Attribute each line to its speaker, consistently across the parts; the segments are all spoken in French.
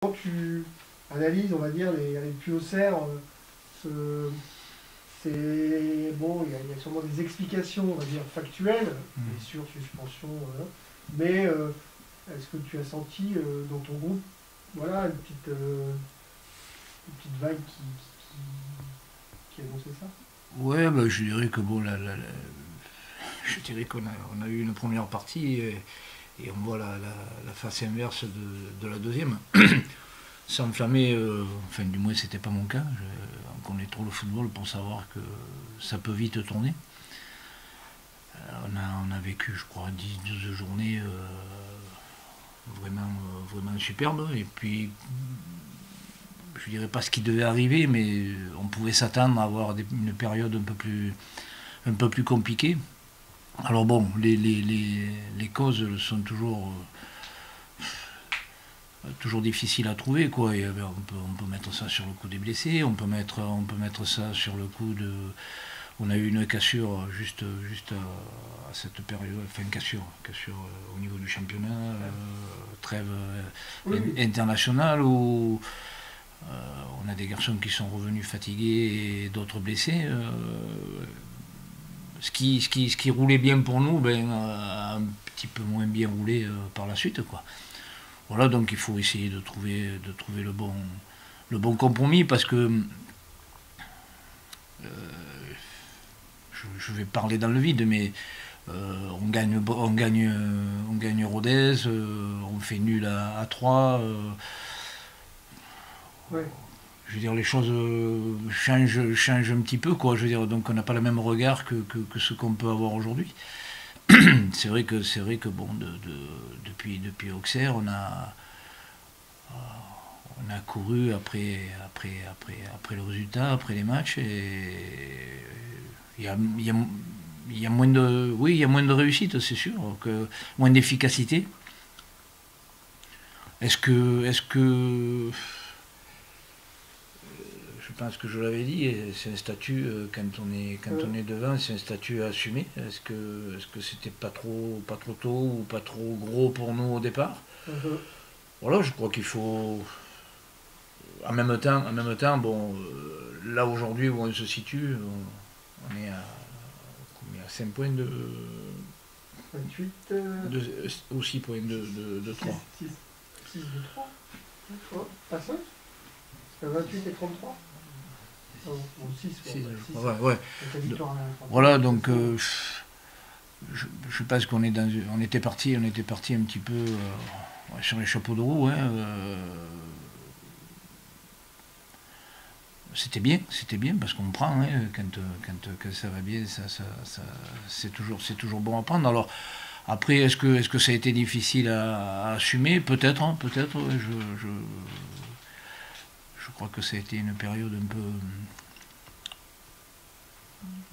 Speaker 1: Quand tu analyses, on va dire, les tuyaux serre, c'est bon, il y a sûrement des explications, on va dire, factuelles, blessures, suspension, voilà. Mais est-ce que tu as senti dans ton groupe, voilà, une petite vague qui annonçait ça?
Speaker 2: Ouais, bah, je dirais que bon, je dirais qu'on a eu une première partie et on voit la face inverse de la deuxième. S'enflammer, enfin du moins c'était pas mon cas. On connaît trop le football pour savoir que ça peut vite tourner. On a vécu, je crois, 10-12 journées vraiment superbes. Et puis, je dirais pas ce qui devait arriver, mais on pouvait s'attendre à avoir une période un peu plus compliquée. Alors bon, les causes sont toujours difficiles à trouver, quoi. On peut mettre ça sur le coup des blessés, on peut mettre ça sur le coup de. On a eu une cassure juste à cette période, enfin cassure au niveau du championnat, trêve
Speaker 1: Oui, oui.
Speaker 2: internationale où on a des garçons qui sont revenus fatigués et d'autres blessés. Ce qui roulait bien pour nous, a un petit peu moins bien roulé par la suite, quoi. Voilà, donc il faut essayer de trouver le bon compromis parce que je vais parler dans le vide, mais on gagne Rodez, on fait nul à 3.
Speaker 1: Ouais.
Speaker 2: Je veux dire, les choses changent un petit peu, quoi. Je veux dire, donc on n'a pas le même regard que ce qu'on peut avoir aujourd'hui. C'est vrai que bon, depuis Auxerre, on a couru après le résultat, après les matchs, et il y a moins de, oui, il y a moins de réussite, c'est sûr, moins d'efficacité. Est-ce que je pense que je l'avais dit, c'est un statut, quand on est devant, c'est un statut à assumer. Est-ce que c'était pas trop tôt ou pas trop gros pour nous au départ?
Speaker 1: Mhm.
Speaker 2: Voilà, je crois qu'il faut. En même temps, bon, là aujourd'hui où on se situe, on est à 5 points
Speaker 1: 28,
Speaker 2: ou 6 points de 3.
Speaker 1: 6 de 3. Ouais. Pas 5? Parce que 28 et 33? Ah bon, 6,
Speaker 2: Six,
Speaker 1: ouais, 6.
Speaker 2: ouais, ouais.
Speaker 1: Donc la victoire à la 33.
Speaker 2: Voilà, donc je pense on était parti un petit peu ouais, sur les chapeaux de roue, hein. C'était bien parce qu'on prend, hein, quand ça va bien, c'est toujours bon à prendre. Alors après, est-ce que ça a été difficile à assumer? Peut-être, hein, peut-être. Ouais, je crois que ça a été une période un peu,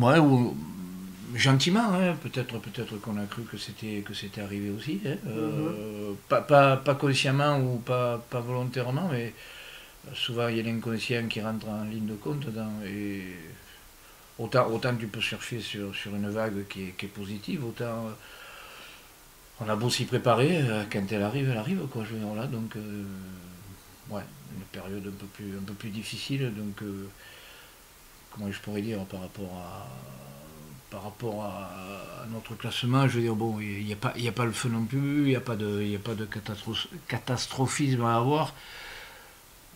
Speaker 2: ouais, gentiment, hein, peut-être qu'on a cru que c'était arrivé aussi, hein,
Speaker 1: Mhm.
Speaker 2: pas consciemment ou pas volontairement, mais souvent il y a l'inconscient qui rentre en ligne de compte et autant tu peux surfer sur une vague qui est positive, autant on a beau s'y préparer, quand elle arrive, quoi. Voilà, donc ouais, une période un peu plus difficile, donc comment je pourrais dire par rapport à notre classement, je veux dire, bon, il n'y a pas le feu non plus, il n'y a pas de catastrophisme à avoir.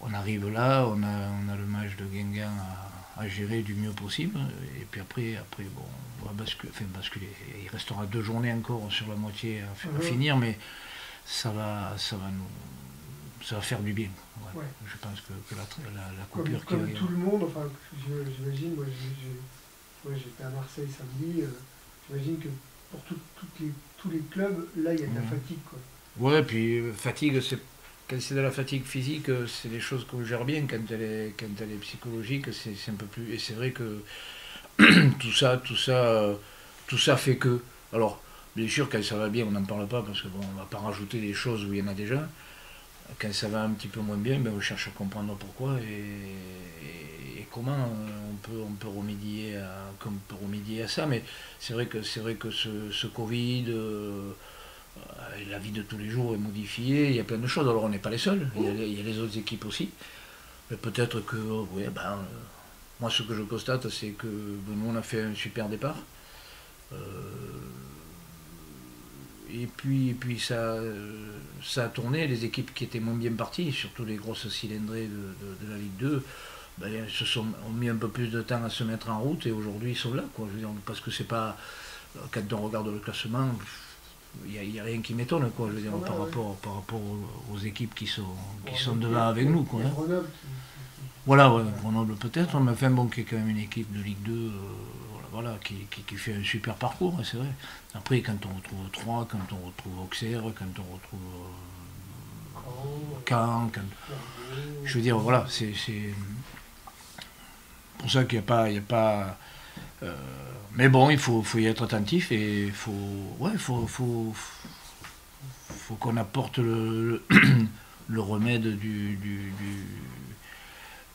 Speaker 2: On arrive là, on a le match de Guingamp à gérer du mieux possible, et puis après bon, on va basculer. Il restera 2 journées encore sur la moitié à
Speaker 1: Mhm.
Speaker 2: finir, mais ça va faire du bien. Ouais.
Speaker 1: Ouais.
Speaker 2: Je pense que la
Speaker 1: Comme,
Speaker 2: coupure qui
Speaker 1: comme
Speaker 2: arrive.
Speaker 1: tout le monde, enfin, j'imagine, moi j'étais à Marseille samedi, j'imagine que pour tous les clubs, là il y a de la
Speaker 2: Ouais.
Speaker 1: fatigue, quoi.
Speaker 2: Ouais, puis fatigue, quand c'est de la fatigue physique, c'est des choses qu'on gère bien. Quand elle est psychologique, c'est un peu plus. Et c'est vrai que tout ça fait que. Alors, bien sûr, quand ça va bien, on n'en parle pas parce que bon, on va pas rajouter des choses où il y en a déjà. Quand ça va un petit peu moins bien, on cherche à comprendre pourquoi et comment on peut remédier à ça. Mais c'est vrai que ce Covid, la vie de tous les jours est modifiée, il y a plein de choses. Alors on n'est pas les seuls, il y a les autres équipes aussi. Mais peut-être que, oui, moi ce que je constate, c'est que nous on a fait un super départ. Et puis ça a tourné, les équipes qui étaient moins bien parties, surtout les grosses cylindrées de la Ligue 2, ont mis un peu plus de temps à se mettre en route et aujourd'hui ils sont là, quoi. Je veux dire, parce que c'est pas, quand on regarde le classement, il n'y a rien qui m'étonne, quoi. Je veux dire, par rapport aux équipes qui sont devant avec nous, quoi. Hein. Voilà, ouais, Grenoble peut-être, mais enfin bon, qui est quand même une équipe de Ligue 2, voilà, qui fait un super parcours, c'est vrai. Après, quand on retrouve Troyes, quand on retrouve Auxerre, quand on retrouve Caen, je veux dire, voilà, c'est pour ça qu'il n'y a pas, mais bon, il faut y être attentif et il faut qu'on apporte le remède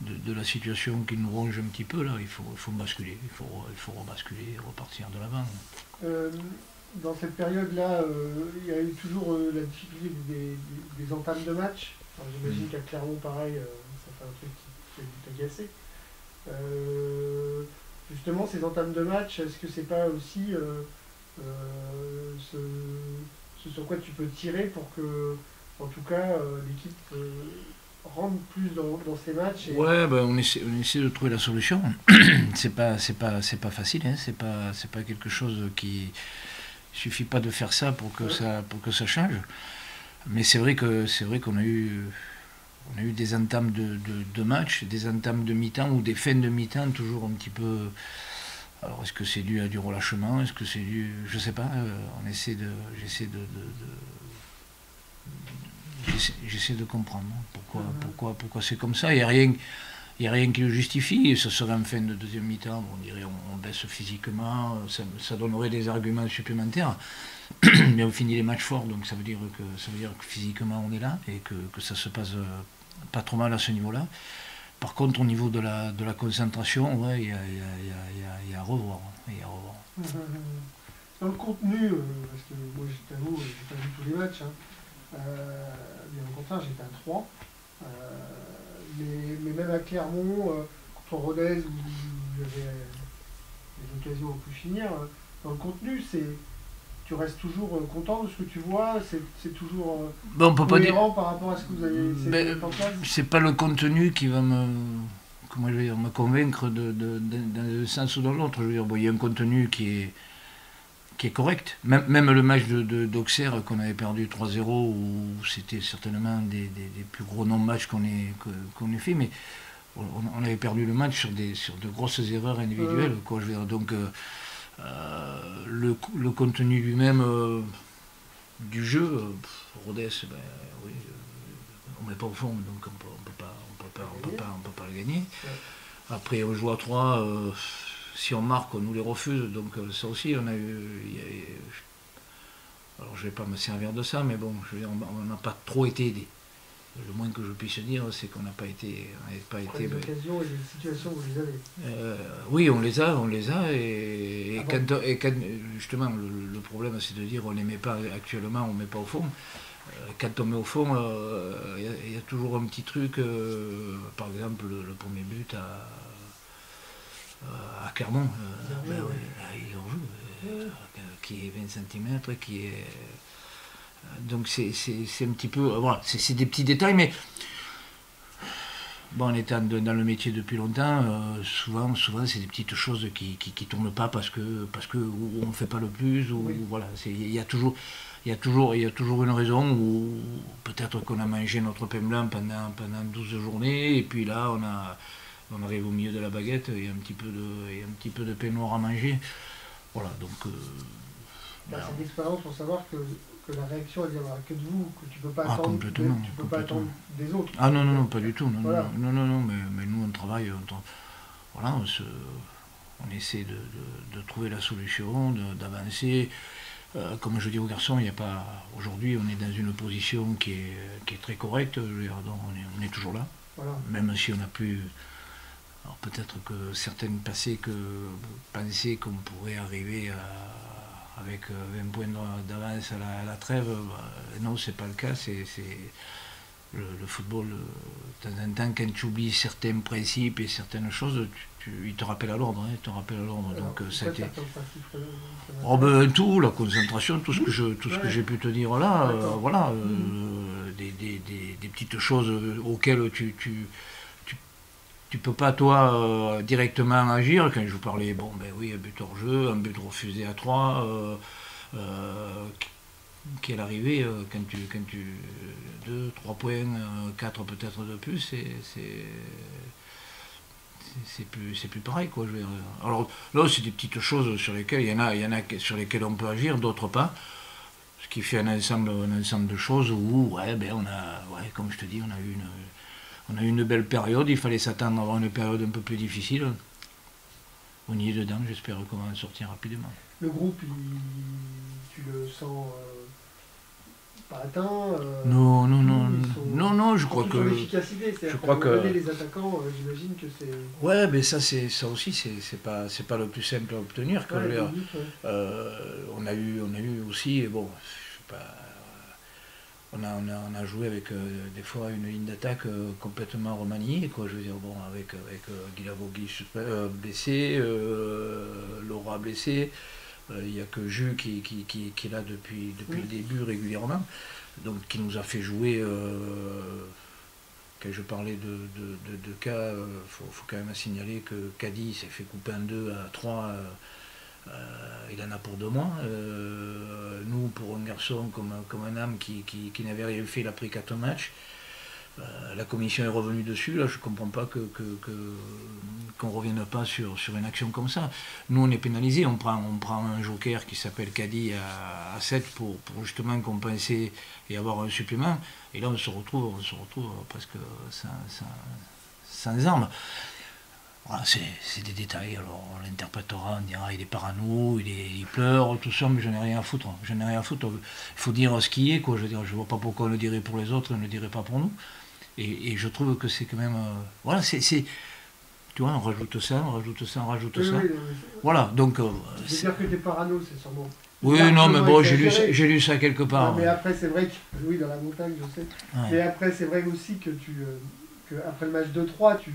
Speaker 2: de la situation qui nous ronge un petit peu là. Il faut basculer, il faut rebasculer et repartir de l'avant.
Speaker 1: Dans cette période-là, il y a eu toujours la difficulté des entames de match. J'imagine qu'à Clermont, pareil, ça fait un truc qui a dû t'agacer. Justement, ces entames de match, est-ce que c'est pas aussi ce sur quoi tu peux tirer pour que, en tout cas, l'équipe rentre plus dans ces matchs
Speaker 2: Ouais, on essaie de trouver la solution. c'est pas facile, hein. C'est pas quelque chose qui suffit pas de faire ça pour que ça change. Mais c'est vrai qu'on a eu des entames de match, des entames de mi-temps ou des fins de mi-temps toujours un petit peu. Alors est-ce que c'est dû à du relâchement, est-ce que c'est dû, je sais pas. J'essaie de comprendre pourquoi c'est comme ça. Il n'y a rien qui le justifie. Ce serait en fin de deuxième mi-temps, on dirait on baisse physiquement, ça donnerait des arguments supplémentaires. Mais on finit les matchs forts, donc ça veut dire que physiquement on est là et que ça se passe pas trop mal à ce niveau-là. Par contre, au niveau de la concentration, ouais, il y a à revoir.
Speaker 1: Dans le contenu, parce que moi je t'avoue, j'ai pas vu tous les matchs, hein. Bien au contraire, j'étais à 3. Mais même à Clermont, contre Rodez, où il y avait des occasions à plus finir, dans le contenu, tu restes toujours content de ce que tu vois, c'est toujours cohérent par rapport à ce que vous avez essayé de mettre en place.
Speaker 2: C'est pas le contenu qui va me convaincre dans un sens ou dans l'autre. Je veux dire, il y a un contenu qui est correct. Même le match d'Auxerre qu'on avait perdu 3-0, où c'était certainement des plus gros non-matchs qu'on ait fait, mais on avait perdu le match sur de grosses erreurs individuelles. Quoi, je veux dire. Donc le contenu lui-même du jeu, Rodez, oui, on met pas au fond, donc on peut pas le gagner. Après on joue à 3, si on marque, on nous les refuse, donc ça aussi on a eu. Alors je vais pas me servir de ça, mais bon, je veux dire, on n'a pas trop été aidé. Le moins que je puisse dire, c'est qu'on n'a pas été.
Speaker 1: Les occasions et les situations, vous les avez.
Speaker 2: Oui, on les a, et quand justement, le problème, c'est de dire on les met pas actuellement, on ne met pas au fond. Quand on met au fond, il y a toujours un petit truc, par exemple, le premier but à Clermont, il en joue, qui est 20 cm, qui est. Donc c'est un petit peu. Voilà, c'est des petits détails, mais bon, en étant dans le métier depuis longtemps, souvent c'est des petites choses qui tournent pas parce que on ne fait pas le plus, ou voilà, il y a toujours une raison, ou peut-être qu'on a mangé notre pain blanc pendant 12 journées, et puis là on arrive au milieu de la baguette, il y a un petit peu de pain noir à manger. Voilà, donc.
Speaker 1: C'est une expérience pour savoir que la réaction elle viendra que de vous, que tu peux pas attendre, pas attendre des autres.
Speaker 2: Ah non, pas du tout. Non, mais nous on travaille, on essaie de trouver la solution, d'avancer. Comme je dis aux garçons, aujourd'hui on est dans une position qui est très correcte, donc on est toujours là. Voilà. Même si on a pu. Alors peut-être que certaines pensaient qu'on pourrait arriver avec 20 points d'avance à la trêve, non, c'est pas le cas. Le football, de temps en temps, quand tu oublies certains principes et certaines choses, il te rappelle à l'ordre. Il te rappelle à l'ordre. Donc, ça a été. Oh ben, tout, la concentration, tout ce que j'ai pu te dire là, voilà, des petites choses auxquelles tu peux pas toi directement agir. Quand je vous parlais, bon ben oui, un but hors jeu, un but refusé à 3, qui est l'arrivée quand tu 2, 3 points, 4 peut-être de plus, c'est plus pareil quoi. Je veux dire. Alors là c'est des petites choses sur lesquelles il y en a sur lesquelles on peut agir, d'autres pas. Ce qui fait un ensemble de choses où comme je te dis, on a eu une belle période, il fallait s'attendre à avoir une période un peu plus difficile. On y est dedans, j'espère qu'on va en sortir rapidement.
Speaker 1: Le groupe, tu le sens pas atteint
Speaker 2: Non, je crois que...
Speaker 1: l'efficacité, je crois que les attaquants, j'imagine que c'est...
Speaker 2: Ouais, mais ça aussi, c'est pas le plus simple à obtenir. On a eu aussi, bon, je sais pas... On a joué avec des fois une ligne d'attaque complètement remaniée, quoi. Je veux dire, bon, avec Guilavogui blessé, Laura blessé, il n'y a que Jus qui est là depuis le début régulièrement, donc qui nous a fait jouer. Quand je parlais de cas, faut quand même signaler que Caddy s'est fait couper en 2 à 3. Il en a pour 2 mois. Nous, pour un garçon comme un âme qui n'avait rien fait, il a pris 4 matchs. La commission est revenue dessus. Là, je ne comprends pas qu'on ne revienne pas sur une action comme ça. Nous, on est pénalisé. On prend un joker qui s'appelle Caddy à 7 pour justement compenser et avoir un supplément. Et là, on se retrouve presque sans armes. Voilà, c'est des détails, alors on l'interprétera, on dira il est parano, il pleure, tout ça, mais je n'ai rien à foutre. Il faut dire ce qui est, quoi. Je veux dire, je vois pas pourquoi on le dirait pour les autres, on ne le dirait pas pour nous. Et je trouve que c'est quand même... voilà, tu vois, on rajoute ça.
Speaker 1: Oui,
Speaker 2: voilà, donc...
Speaker 1: je veux dire que t'es parano, c'est sûrement...
Speaker 2: Oui, non, mais bon, j'ai lu ça quelque part.
Speaker 1: Non, mais après, c'est vrai que... Oui, dans la montagne, je sais. Ouais. Mais après, c'est vrai aussi que après le match 2-3, tu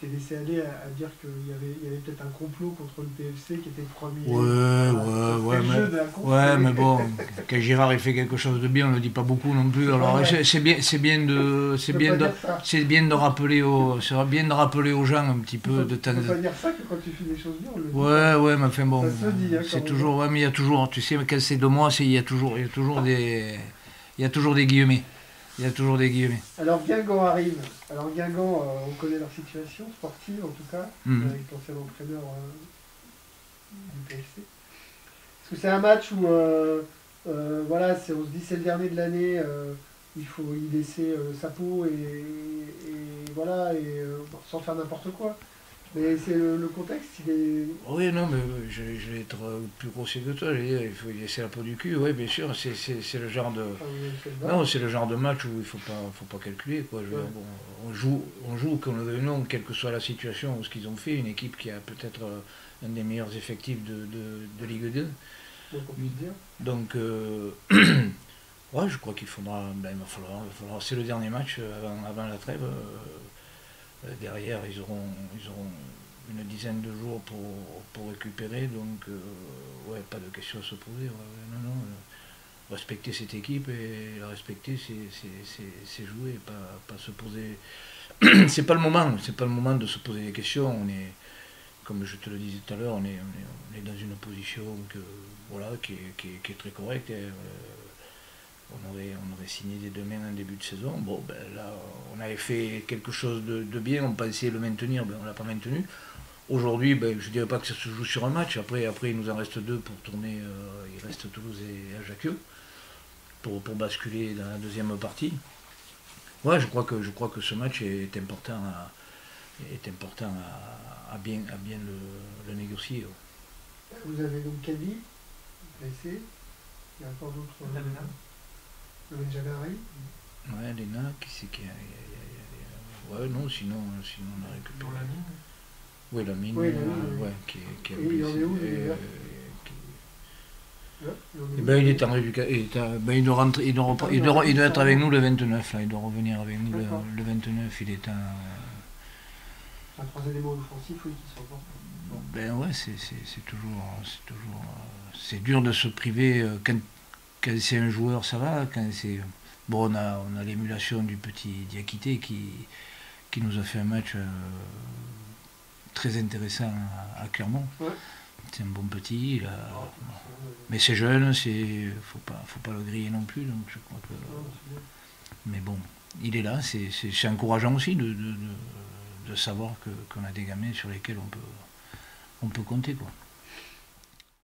Speaker 1: t'es laissé aller à dire qu'il y avait peut-être un complot contre le PFC qui était premier.
Speaker 2: Mais bon, quand Girard fait quelque chose de bien, on ne le dit pas beaucoup non plus. Alors c'est bien de rappeler aux gens un petit peu de temps.
Speaker 1: Tu peux pas dire ça que quand tu fais des choses bien, on le dit.
Speaker 2: Ouais, mais enfin bon,
Speaker 1: ça se dit, hein,
Speaker 2: c'est toujours. Ouais, mais il y a toujours, tu sais, quand c'est de moi, il y a toujours des guillemets. Il y a toujours des guillemets.
Speaker 1: Alors Guingamp arrive. Alors Guingamp, on connaît leur situation sportive en tout cas, avec l'ancien entraîneur du PFC. Parce que c'est un match où, voilà, on se dit c'est le dernier de l'année, il faut y laisser sa peau et voilà, sans faire n'importe quoi. Mais c'est le contexte, il est...
Speaker 2: Oui, non, mais je vais être plus grossier que toi, il faut y laisser la peau du cul, oui, bien sûr, c'est le genre de... Non, c'est le genre de match où il faut pas calculer, quoi. Bon, on joue, qu'on le veuille ou non, quelle que soit la situation ou ce qu'ils ont fait, une équipe qui a peut-être un des meilleurs effectifs de Ligue 2. Donc, ouais, je crois qu'il faudra... il va falloir... C'est le dernier match avant la trêve. Derrière, ils auront une dizaine de jours pour récupérer, donc ouais, pas de question à se poser. Non, respecter cette équipe et la respecter, c'est jouer, pas se poser. c'est pas le moment de se poser des questions. On est, comme je te le disais tout à l'heure, on est dans une position qui est très correcte. On aurait signé des 2 mains en début de saison. Bon, ben là, on avait fait quelque chose de bien, on pensait le maintenir, on ne l'a pas maintenu. Aujourd'hui, je ne dirais pas que ça se joue sur un match. Après il nous en reste 2 pour tourner. Il reste Toulouse et Ajaccio pour basculer dans la deuxième partie. Ouais, je crois que ce match est important à bien le négocier.
Speaker 1: Vous avez donc Caddy, blessé. Il y a encore d'autres... Le Benjamin.
Speaker 2: Ouais, Léna, qui c'est qui a... Ouais, non, sinon on a récupéré. Oui, la mine.
Speaker 1: Oui, la mine.
Speaker 2: Ouais, qui est
Speaker 1: et il en est où, Ouais,
Speaker 2: Eh ben, il est en rééducation. Ben, il doit rentrer, il doit être avec nous le 29, là. Il doit revenir avec nous le 29. Il est en.
Speaker 1: Un troisième élément offensif, oui, qui sort pas. Bon.
Speaker 2: Ben ouais, c'est dur de se priver quand c'est un joueur, ça va. Quand c'est bon, on a l'émulation du petit Diakité qui nous a fait un match très intéressant à Clermont.
Speaker 1: Ouais.
Speaker 2: C'est un bon petit.
Speaker 1: Ah,
Speaker 2: Mais c'est jeune, faut pas le griller non plus. Donc je crois que.
Speaker 1: c'est bien.
Speaker 2: Mais bon, il est là. C'est encourageant aussi de savoir qu'on a des gamins sur lesquels on peut compter, quoi.